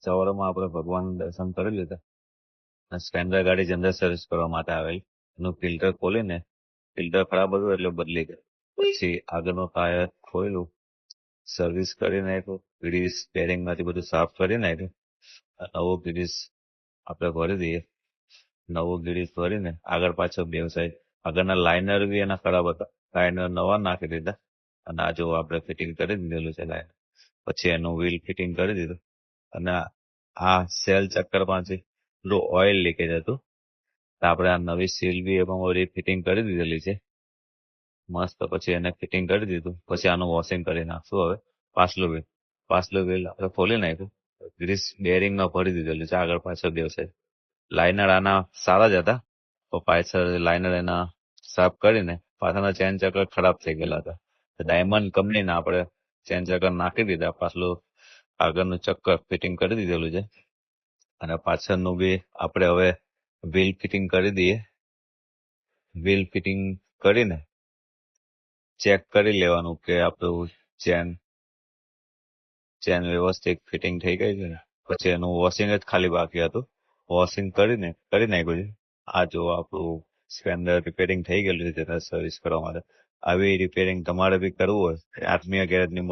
સવારમાં આપણે ભગવાન દર્શન કરી લીધા અને સ્પ્લેન્ડર ગાડી જે અંદર સર્વિસ કરવા માટે આવેલી એનું ફિલ્ટર ખોલીને ફિલ્ટર ખરાબ હતું એટલે બદલી ગયું. પછી આગળનો ટાયર ખોલ્યું, સર્વિસ કરી નાખ્યું, ગ્રીસ બેરિંગમાંથી બધું સાફ કરી નાખ્યું. નવો ગ્રીસ આપણે ભરી દઈએ. નવો ગ્રીસ ભરીને આગળ પાછળ બે સાઈડ આગળના લાઇનર બી એના ખરાબ હતા, લાઇનર નવા નાખી દીધા અને આ જો આપણે ફિટિંગ કરી દીધેલું છે લાઇનર. પછી એનું વ્હીલ ફિટિંગ કરી દીધું અને આ સેલ ચક્કરમાંથી પેલું ઓઇલ લીકેજ હતું, તો આપણે આ નવી સીલ બી એમાં બધી ફિટિંગ કરી દીધેલી છે મસ્ત. પછી એને ફિટિંગ કરી દીધું. પછી આનું વોશિંગ કરી નાખશું. હવે પાછલું વ્હીલ આપણે ખોલી નાખ્યું, ગ્રીસ બેરિંગમાં ભરી દીધેલું છે આગળ પાછળ બે સાઈડ. લાઇનર આના સારા જ હતા, તો પાછળ લાઇનર એના સાફ કરીને પાછળના ચેન ચક્કર ખરાબ થઈ ગયેલા હતા. ડાયમંડ કંપનીના આપણે ચેન ચક્કર નાખી દીધા, પાછલું આગળનું ચક્કર ફિટિંગ કરી દીધેલું છે અને પાછળનું બી આપણે હવે વ્હીલ ફિટિંગ કરી દઈએ. વ્હીલ ફિટિંગ કરીને ચેક કરી લેવાનું કે આપણું ચેન વ્યવસ્થિત ફિટિંગ થઈ ગઈ છે ને. પછી એનું વોશિંગ જ ખાલી બાકી હતું, વોશિંગ કરીને કરી નાખ્યું છે. આ જો આપણું સ્પ્લેન્ડર રિપેરિંગ થઈ ગયેલું છે સર્વિસ કરવા માટે. આવી રિપેરિંગ તમારે બી કરવું હોય આત્મીય ગેરેજની